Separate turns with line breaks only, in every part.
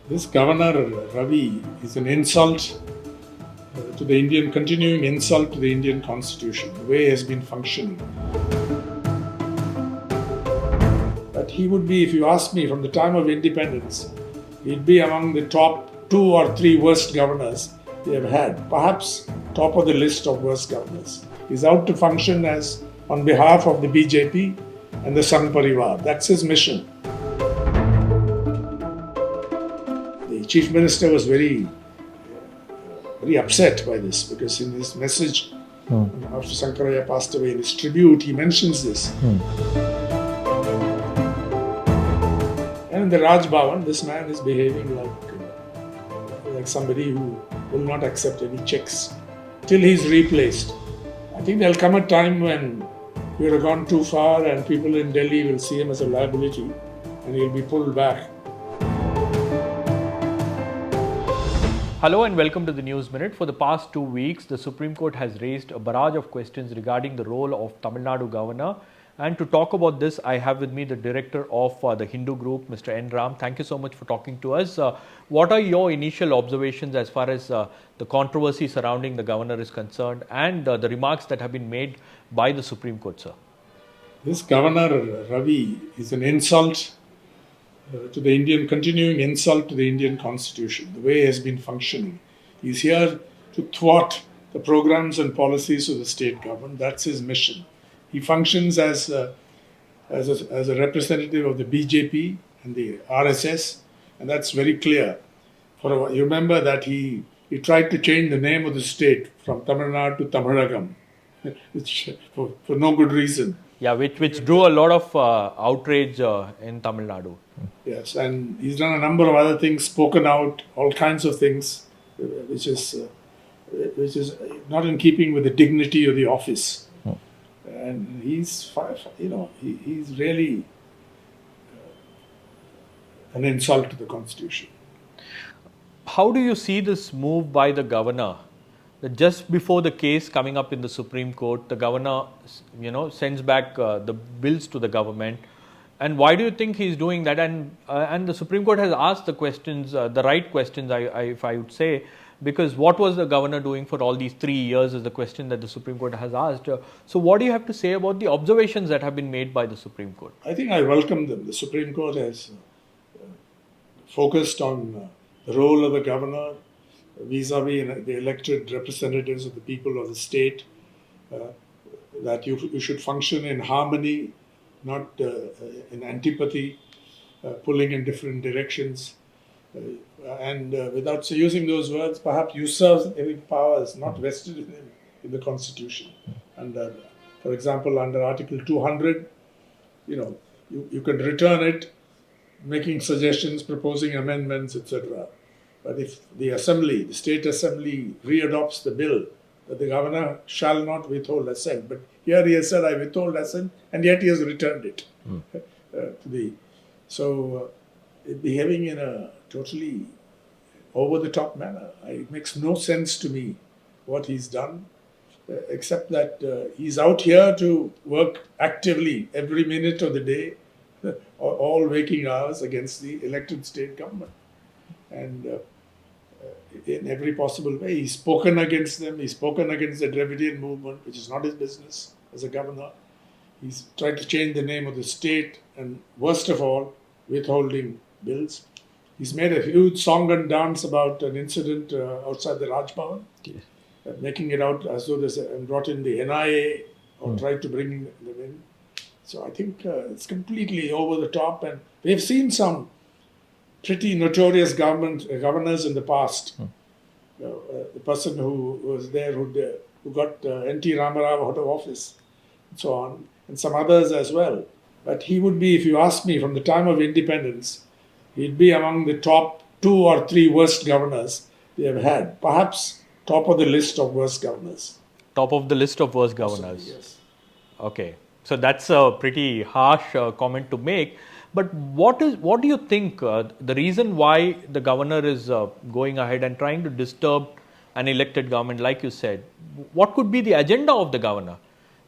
This Governor Ravi is an insult to the Indian, continuing insult to the Indian Constitution, the way it has been functioning. But he would be, if you ask me, from the time of independence, he'd be among the top 2 or 3 worst governors we have had, perhaps top of the list of worst governors. He's out to function as on behalf of the BJP and the Sangh Parivar. That's his mission. The Chief Minister was very upset by this, because in his message after Sankaraya passed away, in his tribute, he mentions this. And in the Raj Bhavan, this man is behaving like somebody who will not accept any checks till he's replaced. I think there'll come a time when we have gone too far and people in Delhi will see him as a liability and he'll be pulled back.
Hello and welcome to the News Minute. For the past 2 weeks, the Supreme Court has raised a barrage of questions regarding the role of Tamil Nadu Governor. And to talk about this, I have with me the director of the Hindu group, Mr. N. Ram. Thank you so much for talking to us. What are your initial observations as far as the controversy surrounding the governor is concerned and the remarks that have been made by the Supreme Court, sir?
This Governor Ravi is an insult to the Indian, continuing insult to the Indian Constitution, the way it has been functioning. He's here to thwart the programs and policies of the state government. That's his mission. He functions as a representative of the BJP and the RSS, and that's very clear. You remember that he tried to change the name of the state from Tamil Nadu to Tamilagam, which for no good reason.
Yeah, which drew a lot of outrage in Tamil Nadu.
Yes, and he's done a number of other things, spoken out, all kinds of things, which is not in keeping with the dignity of the office. And he's really an insult to the Constitution.
How do you see this move by the governor? That just before the case coming up in the Supreme Court, the governor, sends back the bills to the government. And why do you think he's doing that? And the Supreme Court has asked the questions, the right questions, if I would say, because what was the governor doing for all these 3 years is the question that the Supreme Court has asked. So what do you have to say about the observations that have been made by the Supreme Court?
I think I welcome them. The Supreme Court has focused on the role of the governor vis-a-vis the elected representatives of the people of the state, that you should function in harmony, not in antipathy, pulling in different directions. And without using those words, perhaps usurps any powers not vested in the Constitution. And for example, under Article 200, you can return it, making suggestions, proposing amendments, etc. But if the state assembly readopts the bill, that the governor shall not withhold assent. But here he has said, I withhold assent, and yet he has returned it. Behaving in a totally over-the-top manner. It makes no sense to me what he's done, except that he's out here to work actively every minute of the day, all waking hours against the elected state government. And in every possible way, he's spoken against them. He's spoken against the Dravidian movement, which is not his business as a governor. He's tried to change the name of the state, and worst of all, withholding bills. He's made a huge song and dance about an incident outside the Raj Bhavan, making it out as though they brought in the NIA or tried to bring them in. So I think it's completely over the top, and we've seen some pretty notorious governors in the past. The person who was there who got N.T. Ramarao out of office, and so on, and some others as well. But he would be, if you ask me, from the time of independence, he'd be among the top 2 or 3 worst governors we have had. Perhaps top of the list of worst governors.
Top of the list of worst governors?
Possibly, yes.
Okay. So that's a pretty harsh comment to make. But what do you think the reason why the governor is going ahead and trying to disturb an elected government, like you said? What could be the agenda of the governor?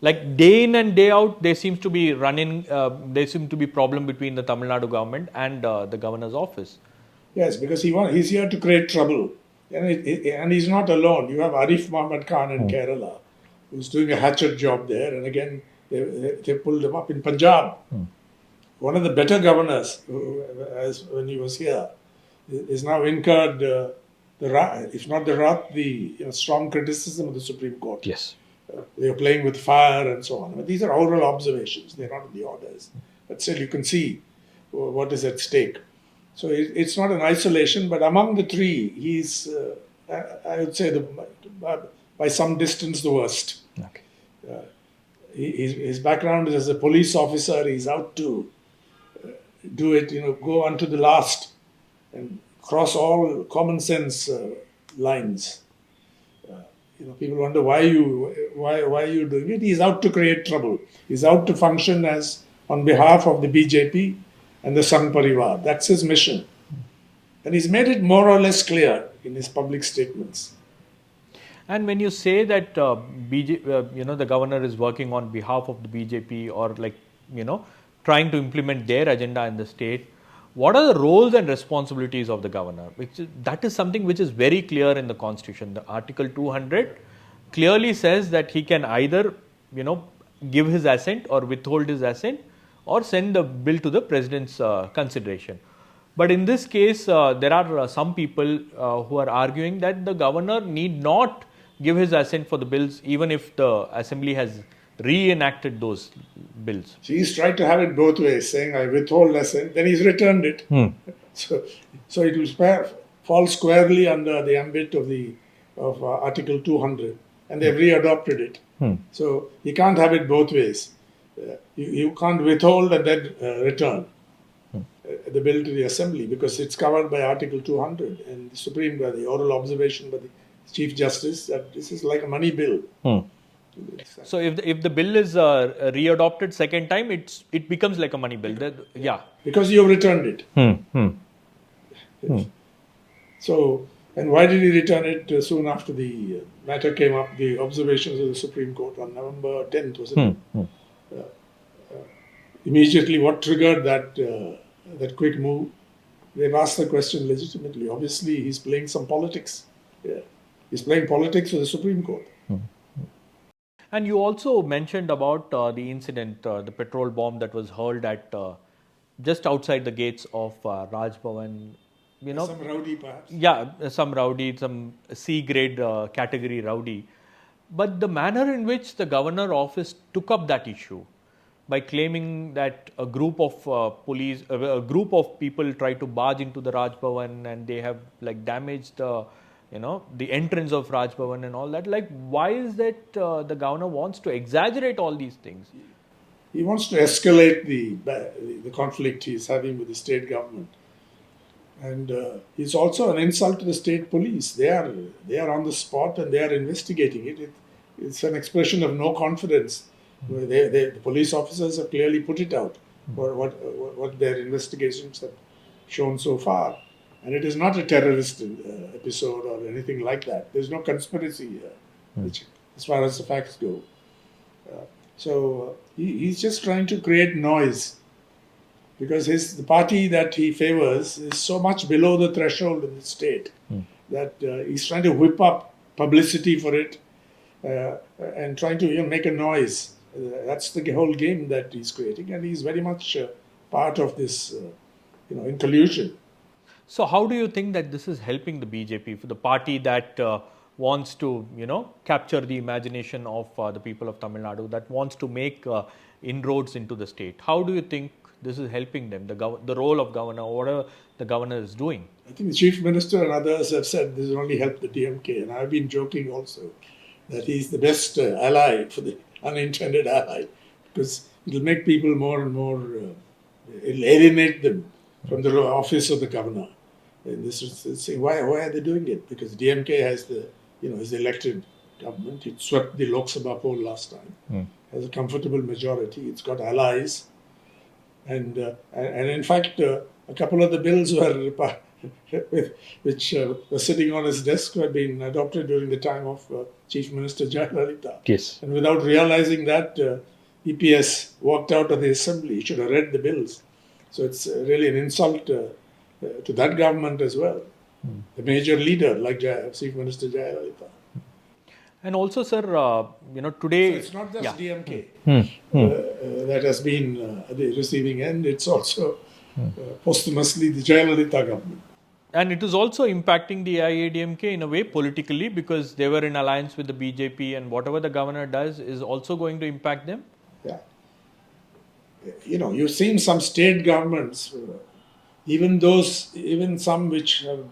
Like day in and day out, there seems to be problem between the Tamil Nadu government and the governor's office.
Yes, because he's here to create trouble. And he's not alone. You have Arif Muhammad Khan in Kerala, who's doing a hatchet job there. And again, they pulled him up in Punjab. One of the better governors, as when he was here, is now incurred if not the wrath, the strong criticism of the Supreme Court.
Yes.
They are playing with fire and so on. I mean, these are oral observations. They're not in the orders. But still, you can see what is at stake. So it's not an isolation, but among the three, he's, I would say, by some distance, the worst.
Okay.
His background is as a police officer. He's out to do it, go unto the last and cross all common sense lines. People wonder why are you doing it? He's out to create trouble. He's out to function as on behalf of the BJP and the Sangh Parivar. That's his mission. And he's made it more or less clear in his public statements.
And when you say that the governor is working on behalf of the BJP or trying to implement their agenda in the state, what are the roles and responsibilities of the governor? That is something which is very clear in the Constitution. The Article 200 clearly says that he can either, give his assent or withhold his assent or send the bill to the president's consideration. But in this case, there are some people who are arguing that the governor need not give his assent for the bills even if the assembly has reenacted those bills.
So he's tried to have it both ways, saying I withhold assent, then he's returned it. So it will fall squarely under the ambit of Article 200, and they've readopted it. So he can't have it both ways. You can't withhold and then return the bill to the assembly because it's covered by Article 200 and the Supreme, by the oral observation by the Chief Justice that this is like a money bill.
So if the bill is readopted second time, it becomes like a money bill.
Because you have returned it. So, and why did he return it soon after the matter came up, the observations of the Supreme Court on November 10th, wasn't it? Immediately, what triggered that quick move? They've asked the question legitimately. Obviously, he's playing some politics. He's playing politics for the Supreme Court.
And you also mentioned about the incident, the petrol bomb that was hurled at just outside the gates of Raj Bhavan.
Some rowdy, perhaps.
Yeah, some rowdy, some C-grade category rowdy. But the manner in which the governor office took up that issue by claiming that a group of a group of people tried to barge into the Raj Bhavan and they have damaged the entrance of Raj Bhavan and all that. Why is that the governor wants to exaggerate all these things?
He wants to escalate the conflict he's having with the state government. And it's also an insult to the state police. They are on the spot and they are investigating it. It's an expression of no confidence. The police officers have clearly put it out for what their investigations have shown so far. And it is not a terrorist episode or anything like that. There's no conspiracy as far as the facts go. So he's just trying to create noise because the party that he favors is so much below the threshold in the state that he's trying to whip up publicity for it and trying to make a noise. That's the whole game that he's creating, and he's very much part of this, in collusion.
So how do you think that this is helping the BJP, for the party that wants to, capture the imagination of the people of Tamil Nadu, that wants to make inroads into the state? How do you think this is helping them, the role of governor, or whatever the governor is doing?
I think the chief minister and others have said this will only help the DMK, and I've been joking also that he's the best ally for the unintended ally, because it'll make people more and more, it'll alienate them from the office of the governor. And this is saying, why are they doing it? Because DMK has is the elected government. It swept the Lok Sabha poll last time. Has a comfortable majority. It's got allies. And in fact, a couple of the bills which were sitting on his desk had been adopted during the time of Chief Minister Jayalalitha.
Yes.
And without realizing that, EPS walked out of the assembly. He should have read the bills. So it's really an insult to that government as well. The major leader like Chief Minister Jayalalitha.
And also, sir,
So
today.
it's not just DMK that has been the receiving end, it's also posthumously the Jayalalitha government.
And it is also impacting the AIADMK in a way politically, because they were in alliance with the BJP, and whatever the governor does is also going to impact them.
Yeah. You've seen some state governments, even some which have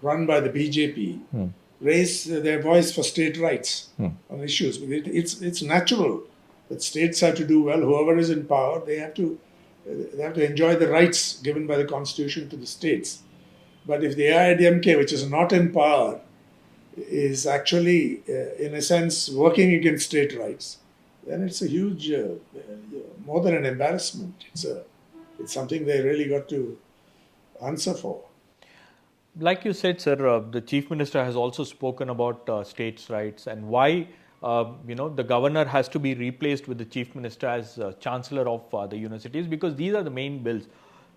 run by the BJP, raise their voice for state rights on issues. It's natural that states have to do well. Whoever is in power, they have to enjoy the rights given by the constitution to the states. But if the AIADMK, which is not in power, is actually, in a sense, working against state rights, then it's a huge, more than an embarrassment. It's something they really got to answer for.
Like you said, sir, the Chief Minister has also spoken about states' rights and why the governor has to be replaced with the Chief Minister as Chancellor of the universities, because these are the main bills.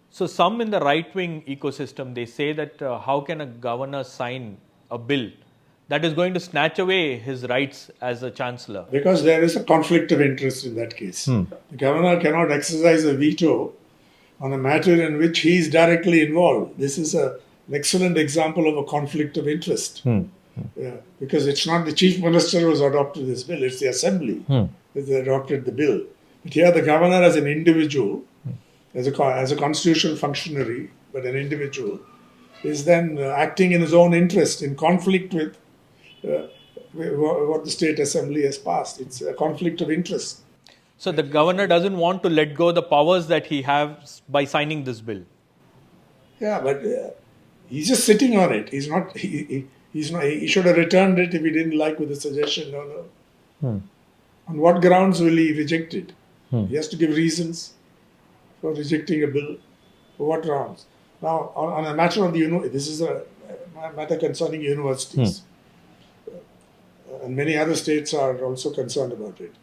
So some in the right-wing ecosystem, they say that how can a governor sign a bill that is going to snatch away his rights as a chancellor?
Because there is a conflict of interest in that case. The governor cannot exercise a veto on a matter in which he is directly involved. This is an excellent example of a conflict of interest. Because it's not the chief minister who has adopted this bill, it's the assembly that has adopted the bill. But here the governor as an individual, as a constitutional functionary, but an individual, is then acting in his own interest, in conflict with what the state assembly has passed. It's a conflict of interest.
So the governor doesn't want to let go the powers that he has by signing this bill.
Yeah, but he's just sitting on it. He's not. He should have returned it if he didn't like with the suggestion. No. On what grounds will he reject it? He has to give reasons for rejecting a bill. For what grounds? Now, on a matter of this is a matter concerning universities. And many other states are also concerned about it.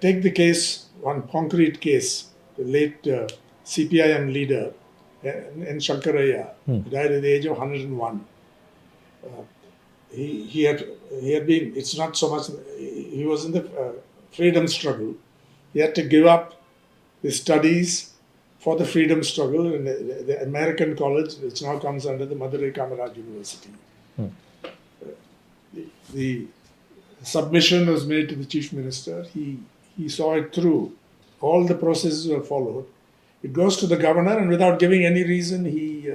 Take the case, one concrete case, the late CPIM leader, N. Shankaraya, who died at the age of 101. He had been, it's not so much, he was in the freedom struggle. He had to give up his studies for the freedom struggle in the American college, which now comes under the Madurai Kamaraj University. The submission was made to the chief minister. He saw it through. All the processes were followed. It goes to the governor, and without giving any reason, he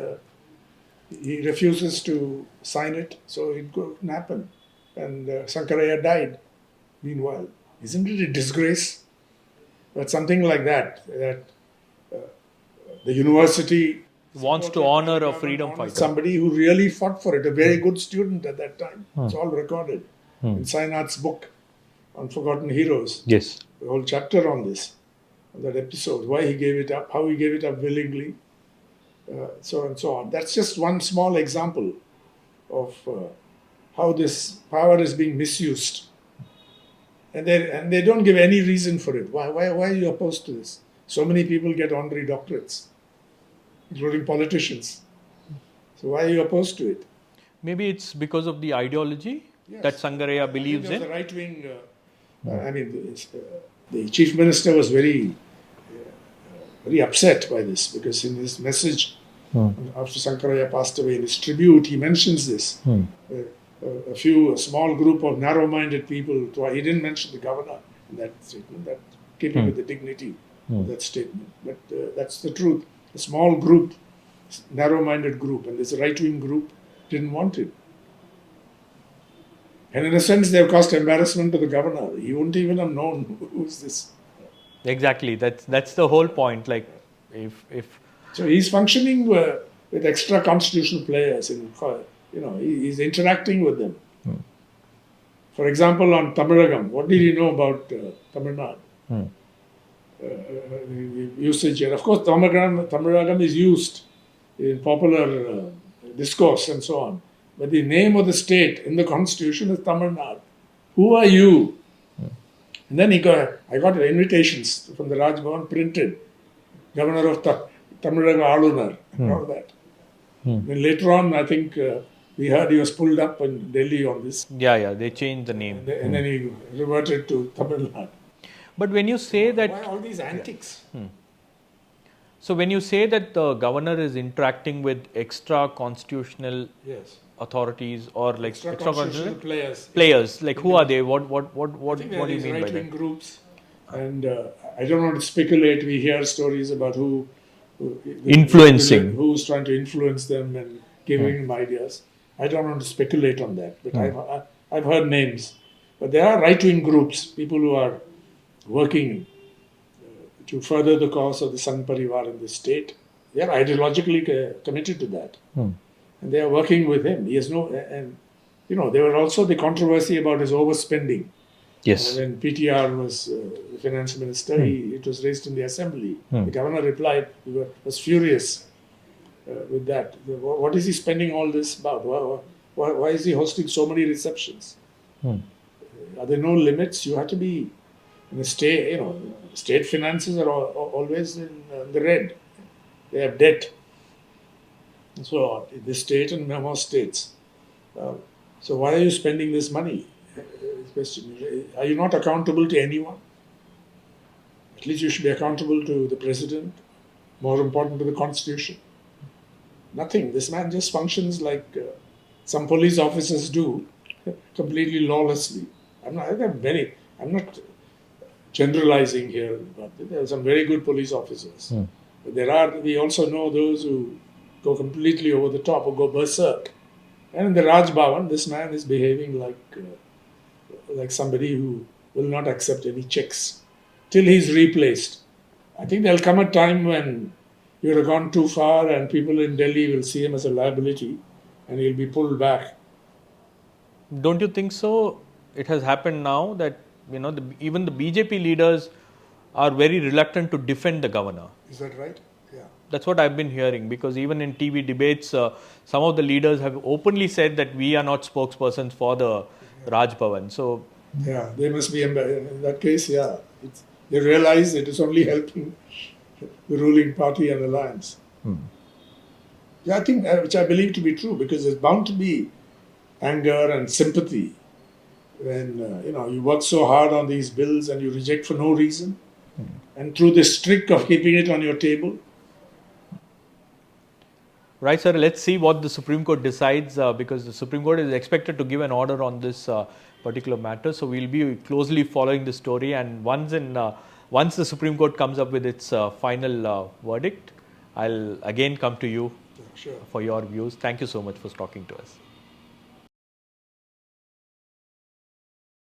refuses to sign it. So it couldn't happen. And Shankaraya died. Meanwhile, isn't it a disgrace? But something like that the university
wants to honor a freedom fighter.
Somebody who really fought for it, a very good student at that time. It's all recorded in Sainath's book on Forgotten Heroes.
Yes.
The whole chapter on this, on that episode, why he gave it up, how he gave it up willingly, so on and so on. That's just one small example of how this power is being misused. And they don't give any reason for it. Why are you opposed to this? So many people get honorary doctorates, including politicians. So why are you opposed to it?
Maybe it's because of the ideology that Shankaraya believes in.
The right wing, the chief minister was very upset by this, because in his message after Shankaraya passed away, in his tribute, he mentions this. A small group of narrow-minded people. He didn't mention the governor in that statement. That keeping with the dignity of that statement. But that's the truth. A small group, narrow-minded group, and this right-wing group didn't want it. And in a sense, they've caused embarrassment to the governor. He wouldn't even have known who's this.
Exactly. That's the whole point. Like, if
so, he's functioning with extra constitutional players. He's interacting with them. For example, on Tamilagam, what did he know about Tamil Nadu? Usage here. Of course, Tamilagam is used in popular discourse and so on. But the name of the state in the constitution is Tamil Nadu. Who are you? And then I got invitations from the Raj Bhavan printed. Governor of Tamil Nadu Governor and all that. Then later on, I think we heard he was pulled up in Delhi on this,
Yeah, they changed the name.
and then he reverted to Tamil Nadu.
But when you say that,
Why all these antics?
so when you say that the governor is interacting with extra constitutional
Yes.
authorities or like
Extra
extra
constitutional
constitutional
players.
like who are they? What
I think
do you
these
mean by
right-wing
that?
groups, and I don't want to speculate. We hear stories about who
Influencing.
who's trying to influence them and giving them ideas. I don't want to speculate on that, but I've heard names. But there are right-wing groups, people who are working to further the cause of the Sangh Parivar in the state. They are ideologically committed to that, and they are working with him. He has no, and there were also the controversy about his overspending.
Yes.
When PTR was the finance minister, it was raised in the assembly. The governor replied, he was furious with that. What is he spending all this about? Why is he hosting so many receptions? Are there no limits? You have to be in the state. State finances are always in the red. They have debt. So the state and most states. So why are you spending this money? Question. Are you not accountable to anyone? At least you should be accountable to the president, more important to the constitution. Nothing. This man just functions like some police officers do, completely lawlessly. I'm not generalizing here, but there are some very good police officers. But we also know those who go completely over the top or go berserk. And in the Raj Bhavan, this man is behaving like somebody who will not accept any checks till he's replaced. I think there'll come a time when you've gone too far and people in Delhi will see him as a liability and he'll be pulled back.
Don't you think so? It has happened now that even the BJP leaders are very reluctant to defend the governor.
Is that right? Yeah.
That's what I've been hearing, because even in TV debates, some of the leaders have openly said that we are not spokespersons for the Raj Bhavan. So
yeah, they must be in that case. Yeah, they realize it is only helping the ruling party and alliance. Yeah, I think which I believe to be true, because there's bound to be anger and sympathy when you work so hard on these bills and you reject for no reason, and through this trick of keeping it on your table.
Right, sir. Let's see what the Supreme Court decides, because the Supreme Court is expected to give an order on this particular matter. So we'll be closely following the story, and once the Supreme Court comes up with its final verdict, I'll again come to you for your views. Thank you so much for talking to us.